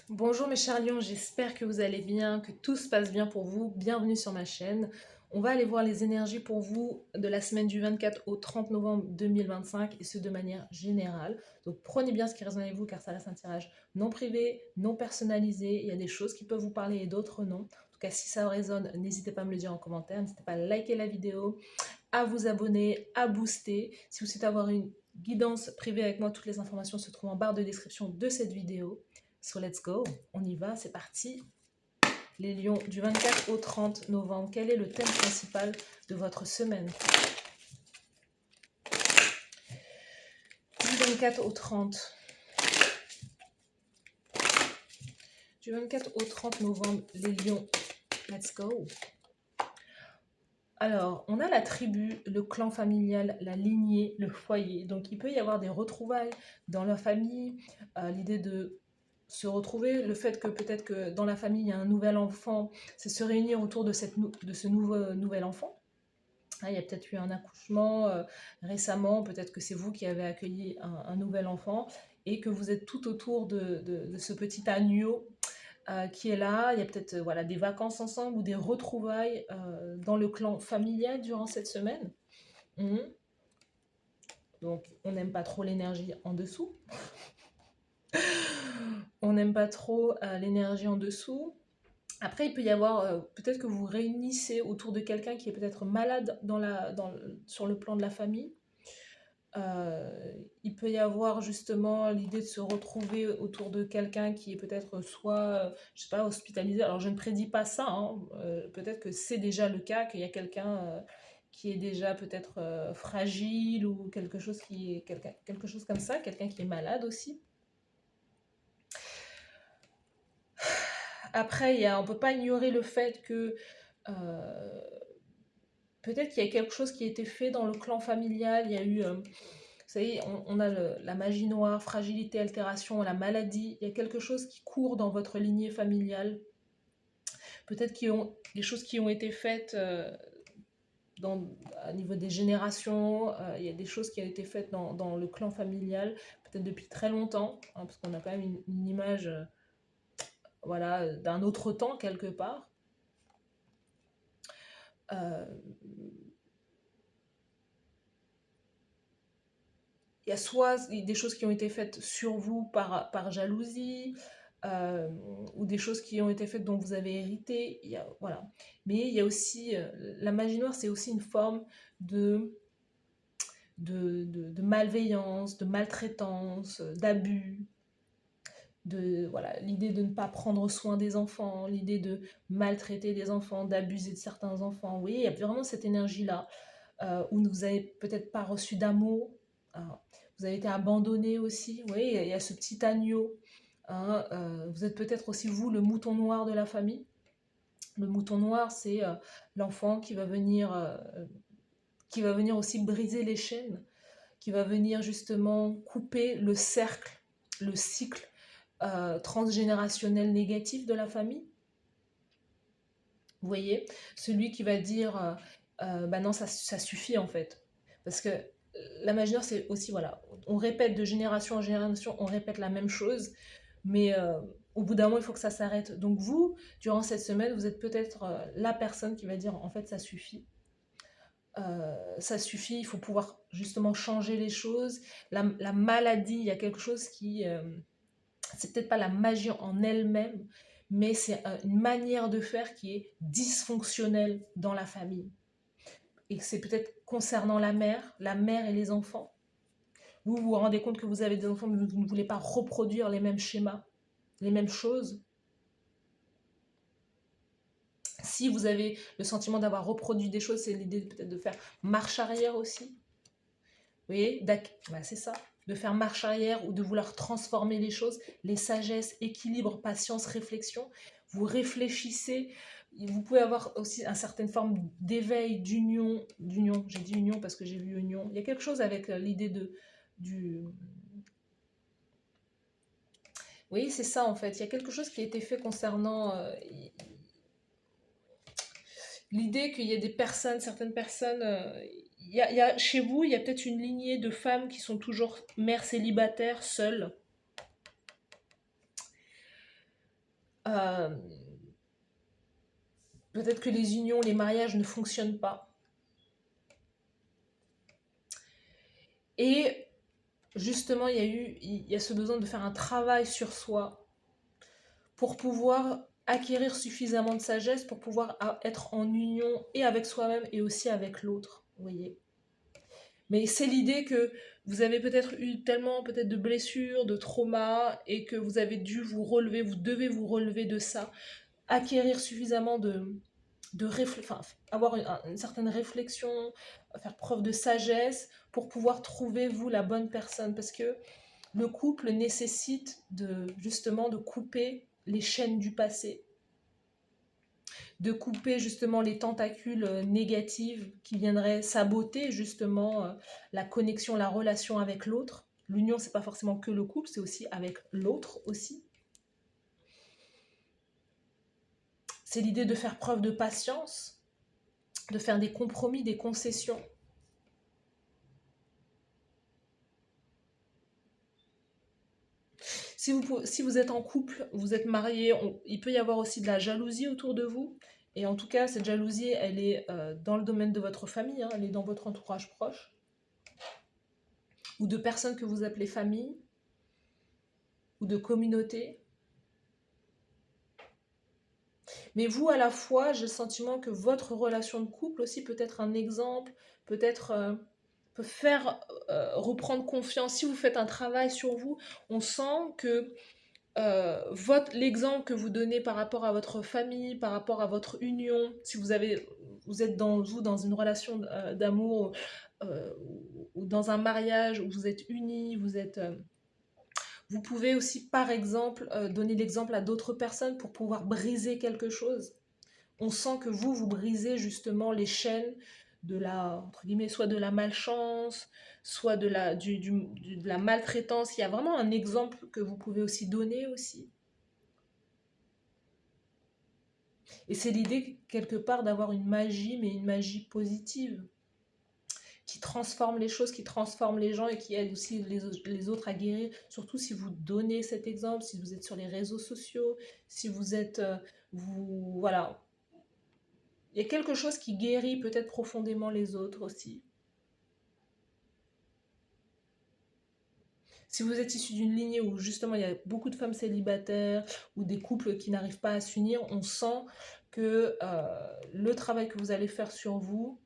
Bonjour mes chers lions, j'espère que vous allez bien, que tout se passe bien pour vous. Bienvenue sur ma chaîne. On va aller voir les énergies pour vous de la semaine du 24 au 30 novembre 2025 et ce de manière générale. Donc prenez bien ce qui résonne avec vous car ça reste un tirage non privé, non personnalisé. Il y a des choses qui peuvent vous parler et d'autres non. En tout cas, si ça résonne, n'hésitez pas à me le dire en commentaire. N'hésitez pas à liker la vidéo, à vous abonner, à booster. Si vous souhaitez avoir une guidance privée avec moi, toutes les informations se trouvent en barre de description de cette vidéo. So let's go, on y va, c'est parti. Les lions, du 24 au 30 novembre, quel est le thème principal de votre semaine? Du 24 au 30. Du 24 au 30 novembre, les lions, let's go. Alors, on a la tribu, le clan familial, la lignée, le foyer. Donc, il peut y avoir des retrouvailles dans la famille, l'idée de se retrouver, le fait que peut-être que dans la famille, il y a un nouvel enfant, c'est se réunir autour de ce nouvel enfant. Il y a peut-être eu un accouchement récemment, peut-être que c'est vous qui avez accueilli un nouvel enfant et que vous êtes tout autour de ce petit agneau qui est là. Il y a peut-être voilà, des vacances ensemble ou des retrouvailles dans le clan familial durant cette semaine. Donc, on n'aime pas trop l'énergie en dessous. On n'aime pas trop l'énergie en dessous. Après, il peut y avoir, peut-être que vous vous réunissez autour de quelqu'un qui est peut-être malade sur le plan de la famille. Il peut y avoir justement l'idée de se retrouver autour de quelqu'un qui est peut-être soit, je sais pas, hospitalisé. Alors, je ne prédis pas ça, hein. Peut-être que c'est déjà le cas, qu'il y a quelqu'un qui est déjà peut-être fragile ou quelque chose comme ça, quelqu'un qui est malade aussi. Après, on ne peut pas ignorer le fait que peut-être qu'il y a quelque chose qui a été fait dans le clan familial. Il y a eu, vous savez, on a la magie noire, fragilité, altération, la maladie. Il y a quelque chose qui court dans votre lignée familiale. Peut-être qu'il y a des choses qui ont été faites à niveau des générations. Il y a des choses qui ont été faites dans le clan familial, peut-être depuis très longtemps, hein, parce qu'on a quand même une image voilà, d'un autre temps quelque part. Il y a soit des choses qui ont été faites sur vous par jalousie, ou des choses qui ont été faites dont vous avez hérité. Voilà. Mais il y a aussi, la magie noire, c'est aussi une forme de malveillance, de maltraitance, d'abus. Voilà, l'idée de ne pas prendre soin des enfants, l'idée de maltraiter des enfants, d'abuser de certains enfants. Oui, il y a vraiment cette énergie-là, où vous n'avez peut-être pas reçu d'amour, hein, vous avez été abandonné aussi. Oui, il y a ce petit agneau, hein, vous êtes peut-être aussi vous le mouton noir de la famille. Le mouton noir, c'est l'enfant qui va venir aussi briser les chaînes, qui va venir justement couper le cercle, le cycle transgénérationnel négatif de la famille. Vous voyez, celui qui va dire bah non, ça suffit en fait. Parce que la magie noire, c'est aussi, voilà, on répète de génération en génération, on répète la même chose, mais au bout d'un moment, il faut que ça s'arrête. Donc vous, durant cette semaine, vous êtes peut-être la personne qui va dire en fait, ça suffit. Ça suffit, il faut pouvoir justement changer les choses. La maladie, il y a quelque chose qui... c'est peut-être pas la magie en elle-même, mais c'est une manière de faire qui est dysfonctionnelle dans la famille. Et c'est peut-être concernant la mère et les enfants. Vous vous rendez compte que vous avez des enfants, mais vous ne voulez pas reproduire les mêmes schémas, les mêmes choses. Si vous avez le sentiment d'avoir reproduit des choses, c'est l'idée peut-être de faire marche arrière aussi. Vous voyez, bah c'est ça, de faire marche arrière ou de vouloir transformer les choses, les sagesses, équilibre, patience, réflexion. Vous réfléchissez, vous pouvez avoir aussi une certaine forme d'éveil, d'union, j'ai dit union parce que j'ai vu union. Il y a quelque chose avec l'idée oui, c'est ça en fait, il y a quelque chose qui a été fait concernant l'idée qu'il y a des personnes, certaines personnes... chez vous, il y a peut-être une lignée de femmes qui sont toujours mères célibataires, seules. Euh, Peut-être que les unions, les mariages ne fonctionnent pas. Et justement, il y a ce besoin de faire un travail sur soi pour pouvoir acquérir suffisamment de sagesse pour pouvoir être en union et avec soi-même et aussi avec l'autre, vous voyez. Mais c'est l'idée que vous avez peut-être eu tellement peut-être de blessures, de traumas, et que vous avez dû vous relever, vous devez vous relever de ça, acquérir suffisamment enfin, avoir une certaine réflexion, faire preuve de sagesse pour pouvoir trouver, vous, la bonne personne. Parce que le couple nécessite justement de couper les chaînes du passé, de couper justement les tentacules négatives qui viendraient saboter justement la connexion, la relation avec l'autre. L'union, c'est pas forcément que le couple, c'est aussi avec l'autre aussi. C'est l'idée de faire preuve de patience, de faire des compromis, des concessions. Si vous êtes en couple, vous êtes marié, il peut y avoir aussi de la jalousie autour de vous. Et en tout cas, cette jalousie, elle est dans le domaine de votre famille, hein, elle est dans votre entourage proche, ou de personnes que vous appelez famille, ou de communauté. Mais vous, à la fois, j'ai le sentiment que votre relation de couple aussi peut être un exemple, peut-être peut faire reprendre confiance. Si vous faites un travail sur vous, on sent que l'exemple que vous donnez par rapport à votre famille, par rapport à votre union, si vous êtes dans une relation d'amour euh, ou dans un mariage où vous êtes unis, vous pouvez aussi par exemple donner l'exemple à d'autres personnes pour pouvoir briser quelque chose. On sent que vous brisez justement les chaînes de la, entre guillemets, soit de la malchance, soit de la maltraitance. Il y a vraiment un exemple que vous pouvez aussi donner aussi. Et c'est l'idée, quelque part, d'avoir une magie, mais une magie positive, qui transforme les choses, qui transforme les gens et qui aide aussi les autres à guérir. Surtout si vous donnez cet exemple, si vous êtes sur les réseaux sociaux, si vous êtes... voilà. Il y a quelque chose qui guérit peut-être profondément les autres aussi. Si vous êtes issu d'une lignée où justement il y a beaucoup de femmes célibataires ou des couples qui n'arrivent pas à s'unir, on sent que le travail que vous allez faire sur vous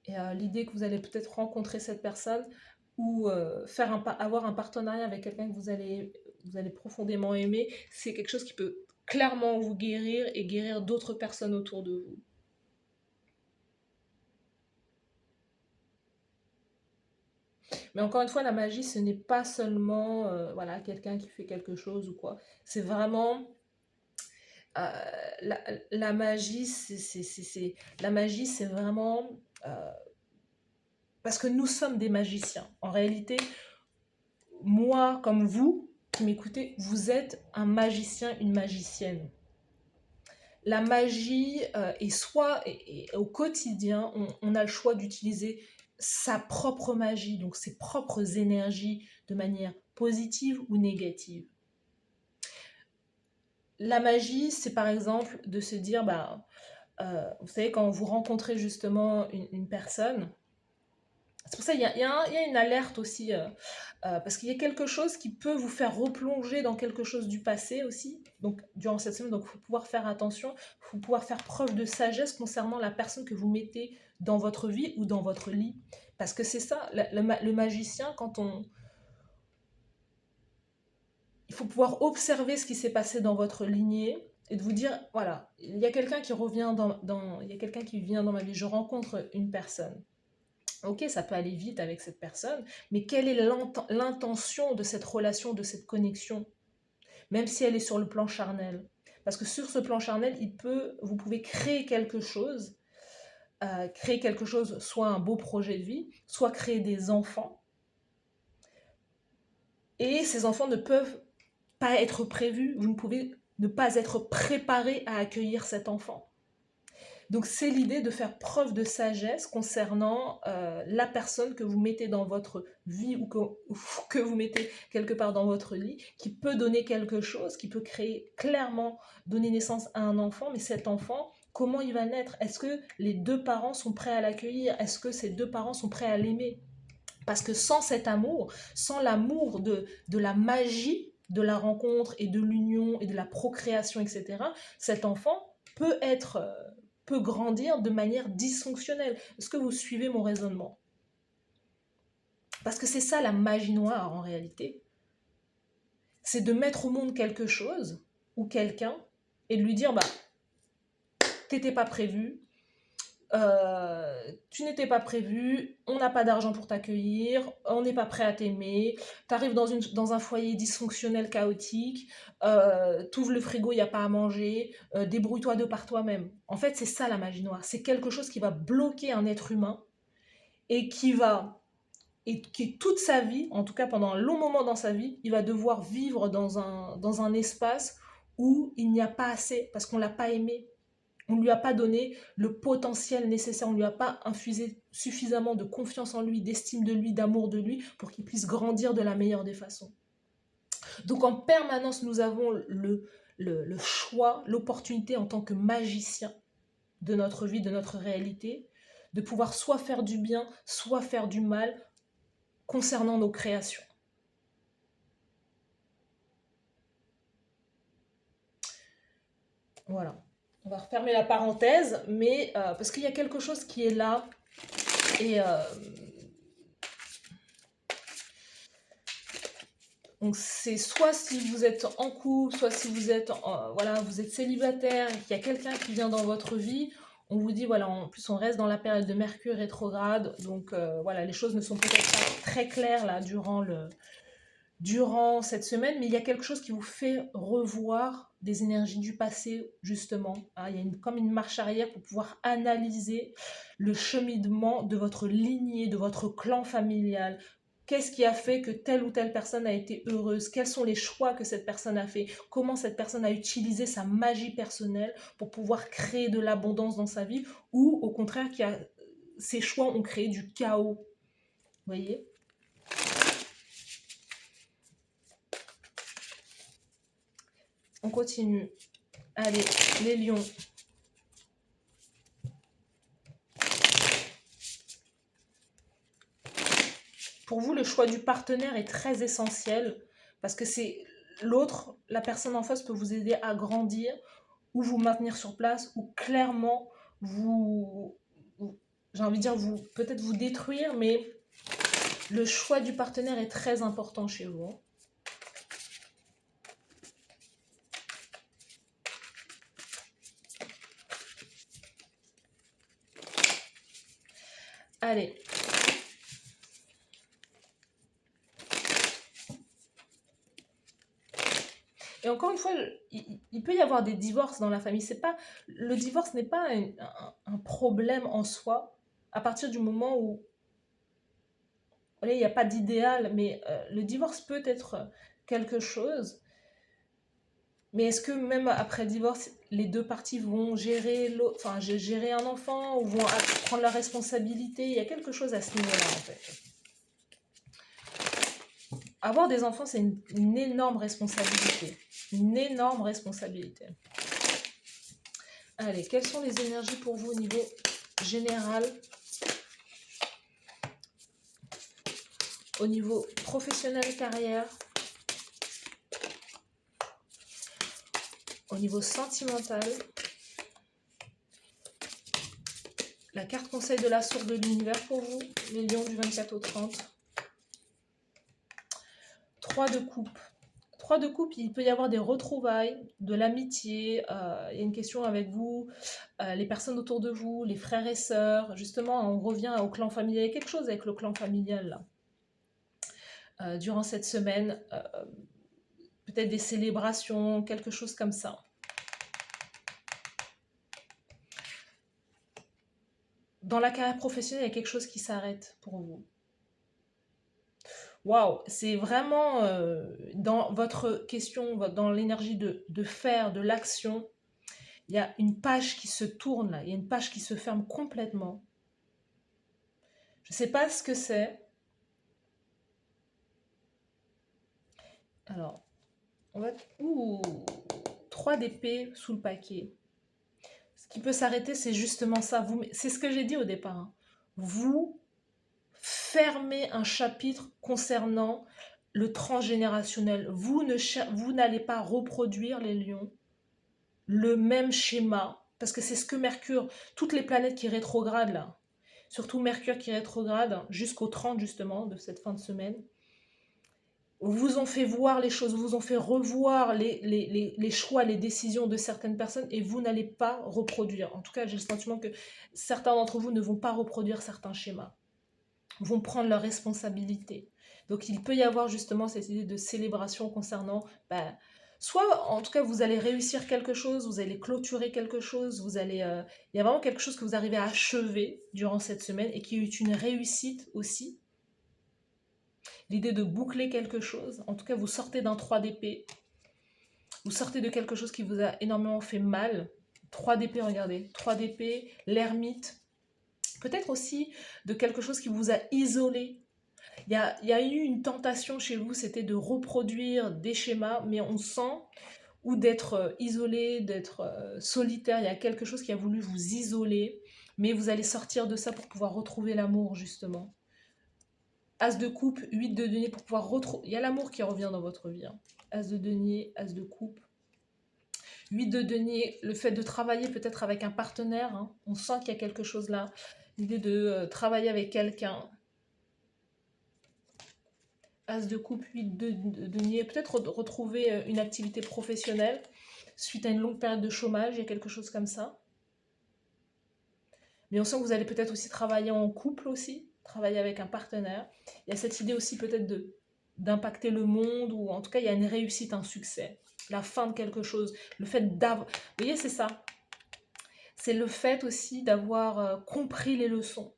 et l'idée que vous allez peut-être rencontrer cette personne ou avoir un partenariat avec quelqu'un que vous allez profondément aimer, c'est quelque chose qui peut clairement vous guérir et guérir d'autres personnes autour de vous. Mais encore une fois, la magie, ce n'est pas seulement voilà, quelqu'un qui fait quelque chose ou quoi. C'est vraiment euh, la, la magie, la magie, c'est vraiment parce que nous sommes des magiciens. En réalité, moi comme vous qui m'écoutez, vous êtes un magicien, une magicienne. La magie au quotidien, on a le choix d'utiliser sa propre magie, donc ses propres énergies de manière positive ou négative. La magie, c'est par exemple de se dire, vous savez, quand vous rencontrez justement une personne, c'est pour ça qu'il y a une alerte aussi, parce qu'il y a quelque chose qui peut vous faire replonger dans quelque chose du passé aussi. Donc, durant cette semaine, il faut pouvoir faire attention, il faut pouvoir faire preuve de sagesse concernant la personne que vous mettez dans votre vie ou dans votre lit. Parce que c'est ça, le magicien, il faut pouvoir observer ce qui s'est passé dans votre lignée et de vous dire, voilà, il y a quelqu'un qui revient il y a quelqu'un qui vient dans ma vie, je rencontre une personne. Ok, ça peut aller vite avec cette personne, mais quelle est l'intention de cette relation, de cette connexion, même si elle est sur le plan charnel? Parce que sur ce plan charnel, vous pouvez créer quelque chose, soit un beau projet de vie, soit créer des enfants. Et ces enfants ne peuvent pas être prévus, vous ne pouvez ne pas être préparé à accueillir cet enfant. Donc c'est l'idée de faire preuve de sagesse concernant la personne que vous mettez dans votre vie ou que vous mettez quelque part dans votre lit, qui peut donner quelque chose, qui peut créer clairement, donner naissance à un enfant, mais cet enfant, comment il va naître? Est-ce que les deux parents sont prêts à l'accueillir? Est-ce que ces deux parents sont prêts à l'aimer? Parce que sans cet amour, sans l'amour de la magie de la rencontre et de l'union et de la procréation, etc., cet enfant peut grandir de manière dysfonctionnelle. Est-ce que vous suivez mon raisonnement? Parce que c'est ça la magie noire en réalité. C'est de mettre au monde quelque chose ou quelqu'un et de lui dire, bah, t'étais pas prévu, tu n'étais pas prévu, on n'a pas d'argent pour t'accueillir, on n'est pas prêt à t'aimer, t'arrives dans un foyer dysfonctionnel, chaotique, t'ouvres le frigo, il n'y a pas à manger, débrouille-toi de par toi-même. En fait, c'est ça la magie noire. C'est quelque chose qui va bloquer un être humain et qui toute sa vie, en tout cas pendant un long moment dans sa vie, il va devoir vivre dans un espace où il n'y a pas assez, parce qu'on ne l'a pas aimé. On ne lui a pas donné le potentiel nécessaire, on ne lui a pas infusé suffisamment de confiance en lui, d'estime de lui, d'amour de lui, pour qu'il puisse grandir de la meilleure des façons. Donc en permanence, nous avons le choix, l'opportunité en tant que magicien de notre vie, de notre réalité, de pouvoir soit faire du bien, soit faire du mal concernant nos créations. Voilà. On va refermer la parenthèse, mais parce qu'il y a quelque chose qui est là et donc c'est soit si vous êtes en couple, soit si vous êtes voilà, vous êtes célibataire, qu'il y a quelqu'un qui vient dans votre vie, on vous dit voilà, en plus on reste dans la période de Mercure rétrograde, donc voilà, les choses ne sont peut-être pas très claires là durant cette semaine, mais il y a quelque chose qui vous fait revoir des énergies du passé, justement. Hein, il y a comme une marche arrière pour pouvoir analyser le cheminement de votre lignée, de votre clan familial. Qu'est-ce qui a fait que telle ou telle personne a été heureuse? Quels sont les choix que cette personne a fait? Comment cette personne a utilisé sa magie personnelle pour pouvoir créer de l'abondance dans sa vie? Ou au contraire, ces choix ont créé du chaos? Vous voyez? On continue. Allez, les lions. Pour vous, le choix du partenaire est très essentiel parce que c'est l'autre, la personne en face peut vous aider à grandir ou vous maintenir sur place ou clairement j'ai envie de dire, peut-être vous détruire, mais le choix du partenaire est très important chez vous. Allez. Et encore une fois, il peut y avoir des divorces dans la famille. Le divorce n'est pas un problème en soi à partir du moment où il n'y a pas d'idéal, mais le divorce peut être quelque chose. Mais est-ce que même après le divorce, les deux parties vont gérer un enfant ou vont prendre la responsabilité? Il y a quelque chose à ce niveau-là, en fait. Avoir des enfants, c'est une énorme responsabilité. Une énorme responsabilité. Allez, quelles sont les énergies pour vous au niveau général? Au niveau professionnel, carrière? Au niveau sentimental? La carte conseil de la source de l'univers pour vous, les lions du 24 au 30. 3 de coupe. 3 de coupe, il peut y avoir des retrouvailles, de l'amitié, il y a une question avec vous, les personnes autour de vous, les frères et sœurs. Justement, on revient au clan familial. Il y a quelque chose avec le clan familial là. Durant cette semaine, peut-être des célébrations, quelque chose comme ça. Dans la carrière professionnelle, il y a quelque chose qui s'arrête pour vous. Waouh, c'est vraiment dans votre question, dans l'énergie de faire, de l'action. Il y a une page qui se tourne là, il y a une page qui se ferme complètement. Je ne sais pas ce que c'est. Alors, on va... Ouh, 3 d'épée sous le paquet. Ce qui peut s'arrêter, c'est justement ça. C'est ce que j'ai dit au départ, hein. Vous fermez un chapitre concernant le transgénérationnel. Vous n'allez pas reproduire les lions le même schéma, parce que c'est ce que Mercure, toutes les planètes qui rétrogradent là, surtout Mercure qui rétrograde jusqu'au 30 justement de cette fin de semaine, vous ont fait voir les choses, vous ont fait revoir les choix, les décisions de certaines personnes et vous n'allez pas reproduire. En tout cas, j'ai le sentiment que certains d'entre vous ne vont pas reproduire certains schémas, vont prendre leurs responsabilités. Donc il peut y avoir justement cette idée de célébration concernant, soit en tout cas vous allez réussir quelque chose, vous allez clôturer quelque chose, il y a vraiment quelque chose que vous arrivez à achever durant cette semaine et qui est une réussite aussi. L'idée de boucler quelque chose, en tout cas vous sortez d'un 3 d'épée, vous sortez de quelque chose qui vous a énormément fait mal. 3 d'épée, regardez, 3 d'épée, l'ermite, peut-être aussi de quelque chose qui vous a isolé. Il y a eu une tentation chez vous, c'était de reproduire des schémas, mais on sent, ou d'être isolé, d'être solitaire, il y a quelque chose qui a voulu vous isoler, mais vous allez sortir de ça pour pouvoir retrouver l'amour, justement. As de coupe, 8 de denier, pour pouvoir retrouver... Il y a l'amour qui revient dans votre vie, hein. As de denier, as de coupe. 8 de denier, le fait de travailler peut-être avec un partenaire, hein. On sent qu'il y a quelque chose là. L'idée de travailler avec quelqu'un. As de coupe, 8 de denier, peut-être retrouver une activité professionnelle suite à une longue période de chômage, il y a quelque chose comme ça. Mais on sent que vous allez peut-être aussi travailler en couple aussi, travailler avec un partenaire. Il y a cette idée aussi peut-être d'impacter le monde, ou en tout cas il y a une réussite, un succès, la fin de quelque chose, le fait d'avoir... Vous voyez, c'est ça. C'est le fait aussi d'avoir compris les leçons.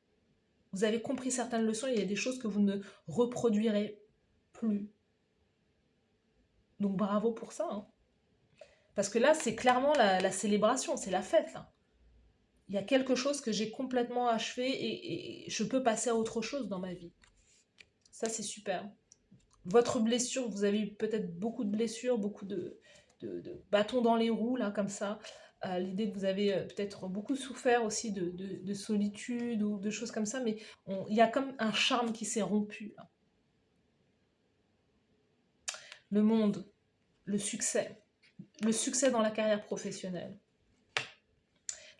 Vous avez compris certaines leçons, et il y a des choses que vous ne reproduirez plus. Donc bravo pour ça, hein. Parce que là, c'est clairement la célébration, c'est la fête, là. Il y a quelque chose que j'ai complètement achevé et je peux passer à autre chose dans ma vie. Ça, c'est super. Votre blessure, vous avez eu peut-être beaucoup de blessures, beaucoup de bâtons dans les roues, là, comme ça. L'idée que vous avez peut-être beaucoup souffert aussi de solitude ou de choses comme ça, mais il y a comme un charme qui s'est rompu, là. Le monde, le succès dans la carrière professionnelle.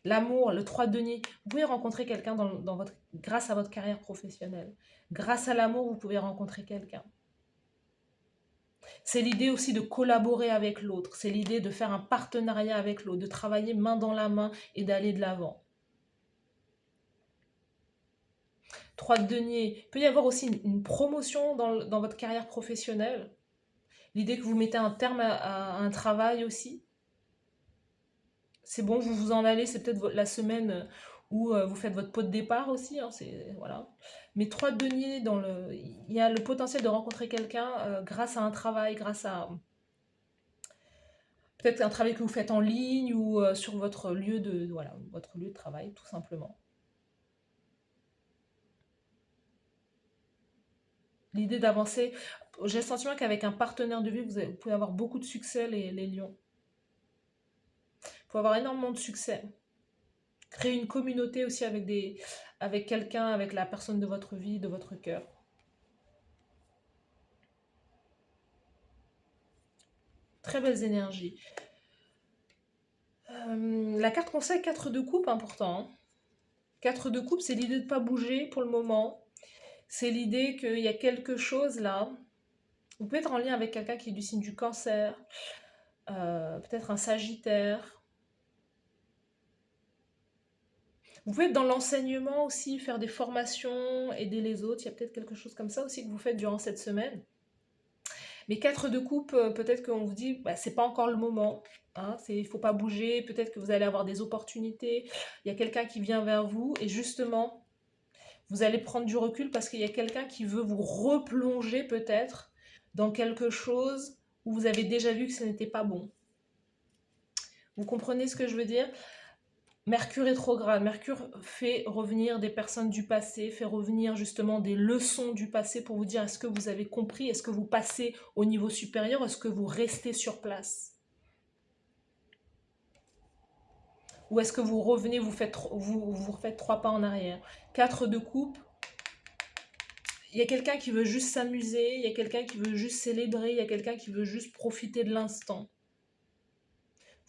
L'amour, le 3 de denier. Vous pouvez rencontrer quelqu'un grâce à votre carrière professionnelle. Grâce à l'amour, vous pouvez rencontrer quelqu'un. C'est l'idée aussi de collaborer avec l'autre. C'est l'idée de faire un partenariat avec l'autre, de travailler main dans la main et d'aller de l'avant. 3 de denier. Il peut y avoir aussi une promotion dans votre carrière professionnelle. L'idée que vous mettez un terme à un travail aussi. C'est bon, vous vous en allez, c'est peut-être la semaine où vous faites votre pot de départ aussi, hein, voilà. Mais 3 deniers, il y a le potentiel de rencontrer quelqu'un grâce à un travail, grâce à peut-être un travail que vous faites en ligne ou sur votre lieu votre lieu de travail, tout simplement. L'idée d'avancer, j'ai le sentiment qu'avec un partenaire de vie, vous pouvez avoir beaucoup de succès, les lions. Vous pouvez avoir énormément de succès. Créer une communauté aussi avec quelqu'un, avec la personne de votre vie, de votre cœur. Très belles énergies. La carte conseil, 4 de coupe, important, hein. 4 de coupe, c'est l'idée de ne pas bouger pour le moment. C'est l'idée qu'il y a quelque chose là. Vous pouvez être en lien avec quelqu'un qui est du signe du cancer, peut-être un sagittaire. Vous pouvez être dans l'enseignement aussi, faire des formations, aider les autres. Il y a peut-être quelque chose comme ça aussi que vous faites durant cette semaine. Mais 4 de coupe, peut-être qu'on vous dit, c'est pas encore le moment. Hein, il ne faut pas bouger. Peut-être que vous allez avoir des opportunités. Il y a quelqu'un qui vient vers vous et justement, vous allez prendre du recul parce qu'il y a quelqu'un qui veut vous replonger peut-être dans quelque chose où vous avez déjà vu que ce n'était pas bon. Vous comprenez ce que je veux dire? Mercure rétrograde. Mercure fait revenir des personnes du passé, fait revenir justement des leçons du passé pour vous dire est-ce que vous avez compris, est-ce que vous passez au niveau supérieur, est-ce que vous restez sur place? Ou est-ce que vous revenez, vous refaites 3 pas en arrière? 4 de coupe. Il y a quelqu'un qui veut juste s'amuser, il y a quelqu'un qui veut juste célébrer, il y a quelqu'un qui veut juste profiter de l'instant.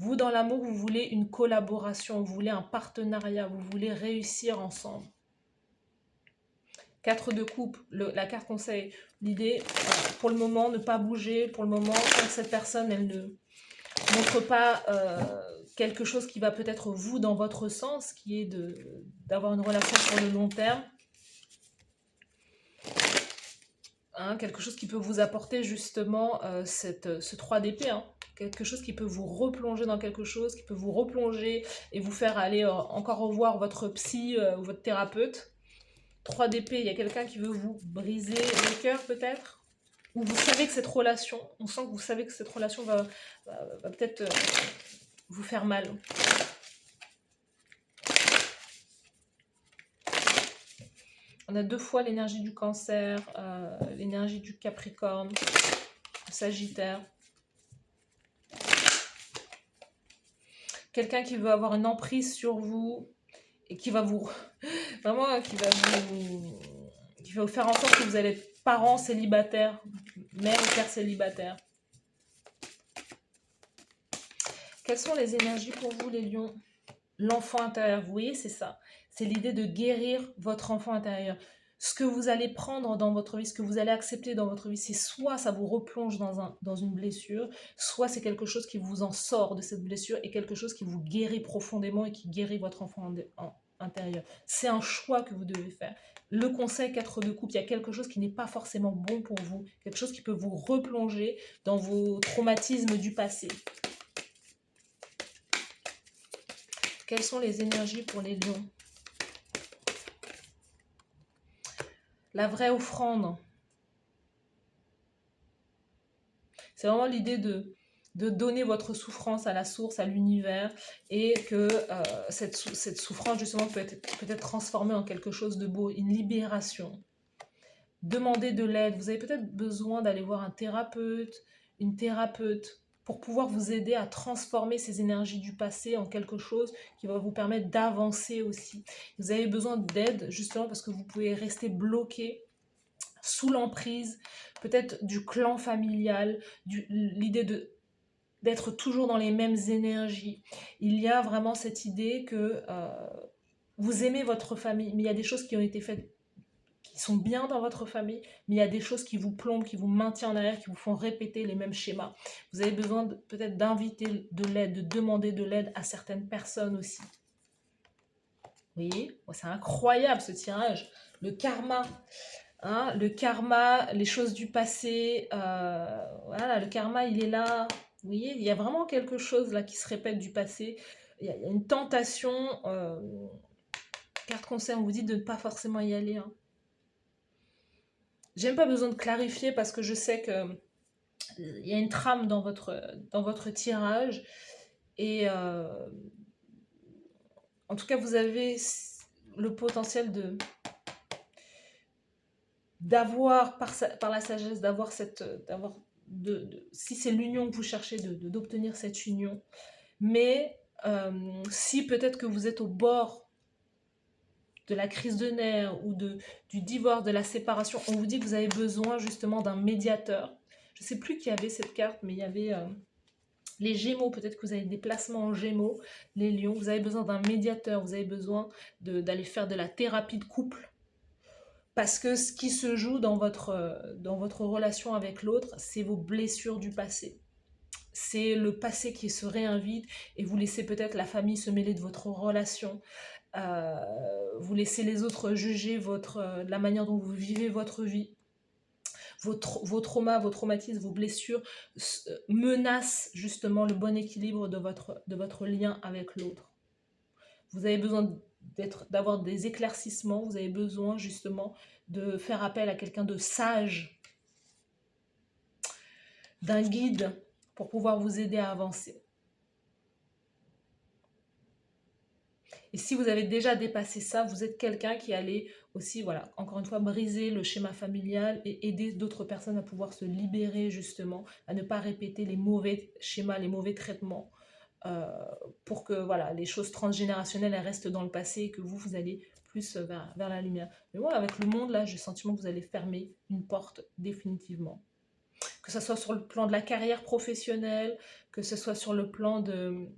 Vous, dans l'amour, vous voulez une collaboration, vous voulez un partenariat, vous voulez réussir ensemble. 4 de coupe, la carte conseil. L'idée, pour le moment, ne pas bouger. Pour le moment, quand cette personne, elle ne montre pas quelque chose qui va peut-être vous dans votre sens, qui est d'avoir une relation sur le long terme. Hein, quelque chose qui peut vous apporter justement ce 3 d'épée. Hein. Quelque chose qui peut vous replonger dans quelque chose, qui peut vous replonger et vous faire aller encore revoir votre psy ou votre thérapeute. 3 d'épée, il y a quelqu'un qui veut vous briser le cœur peut-être. Ou vous savez que cette relation, on sent que vous savez que cette relation va peut-être vous faire mal. On a 2 fois l'énergie du Cancer, l'énergie du Capricorne, du Sagittaire. Quelqu'un qui veut avoir une emprise sur vous et qui va vous... Vraiment, qui va vous faire en sorte que vous allez être parents célibataires, mère ou père célibataire. Quelles sont les énergies pour vous, les lions? L'enfant intérieur, vous voyez, c'est ça. C'est l'idée de guérir votre enfant intérieur. Ce que vous allez prendre dans votre vie, ce que vous allez accepter dans votre vie, c'est soit ça vous replonge dans une blessure, soit c'est quelque chose qui vous en sort de cette blessure et quelque chose qui vous guérit profondément et qui guérit votre enfant intérieur. C'est un choix que vous devez faire. Le conseil 4 de coupe, il y a quelque chose qui n'est pas forcément bon pour vous, quelque chose qui peut vous replonger dans vos traumatismes du passé. Quelles sont les énergies pour les lions? La vraie offrande. C'est vraiment l'idée de donner votre souffrance à la source, à l'univers, et que cette souffrance, justement, peut être transformée en quelque chose de beau, une libération. Demandez de l'aide. Vous avez peut-être besoin d'aller voir un thérapeute, une thérapeute, pour pouvoir vous aider à transformer ces énergies du passé en quelque chose qui va vous permettre d'avancer aussi. Vous avez besoin d'aide, justement, parce que vous pouvez rester bloqué sous l'emprise, peut-être du clan familial, l'idée d'être toujours dans les mêmes énergies. Il y a vraiment cette idée que vous aimez votre famille, mais il y a des choses qui ont été faites qui sont bien dans votre famille, mais il y a des choses qui vous plombent, qui vous maintiennent en arrière, qui vous font répéter les mêmes schémas. Vous avez besoin peut-être d'inviter de l'aide, de demander de l'aide à certaines personnes aussi. Vous voyez, c'est incroyable ce tirage. Le karma. Hein, le karma, les choses du passé, voilà, le karma, il est là. Vous voyez, il y a vraiment quelque chose là qui se répète du passé. Il y a une tentation. Carte conseil, on vous dit de ne pas forcément y aller. Hein. J'ai même pas besoin de clarifier parce que je sais que il y a une trame dans votre tirage. Et en tout cas, vous avez le potentiel d'avoir par la sagesse, si c'est l'union que vous cherchez, d'obtenir cette union. Mais si peut-être que vous êtes au bord de la crise de nerfs ou du divorce, de la séparation, on vous dit que vous avez besoin justement d'un médiateur. Je ne sais plus qui avait cette carte, mais il y avait les Gémeaux, peut-être que vous avez des placements en Gémeaux, les Lions, vous avez besoin d'un médiateur, vous avez besoin d'aller faire de la thérapie de couple. Parce que ce qui se joue dans votre relation avec l'autre, c'est vos blessures du passé. C'est le passé qui se réinvite et vous laissez peut-être la famille se mêler de votre relation. Vous laissez les autres juger la manière dont vous vivez votre vie. Vos traumas, vos traumatismes, vos blessures menacent justement le bon équilibre de votre lien avec l'autre. Vous avez besoin d'avoir des éclaircissements, vous avez besoin justement de faire appel à quelqu'un de sage, d'un guide pour pouvoir vous aider à avancer. Et si vous avez déjà dépassé ça, vous êtes quelqu'un qui allait aussi, voilà, encore une fois, briser le schéma familial et aider d'autres personnes à pouvoir se libérer justement, à ne pas répéter les mauvais schémas, les mauvais traitements, euh, pour que voilà, les choses transgénérationnelles elles restent dans le passé et que vous allez plus vers la lumière. Mais moi, avec le monde, là, j'ai le sentiment que vous allez fermer une porte définitivement. Que ce soit sur le plan de la carrière professionnelle, que ce soit sur le plan de,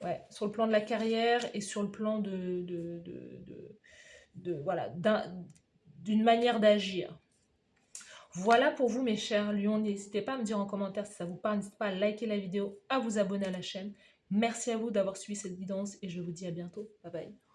ouais, sur le plan de la carrière et sur le plan voilà, d'une manière d'agir. Voilà pour vous mes chers lions, n'hésitez pas à me dire en commentaire si ça vous parle, n'hésitez pas à liker la vidéo, à vous abonner à la chaîne. Merci à vous d'avoir suivi cette guidance et je vous dis à bientôt. Bye bye.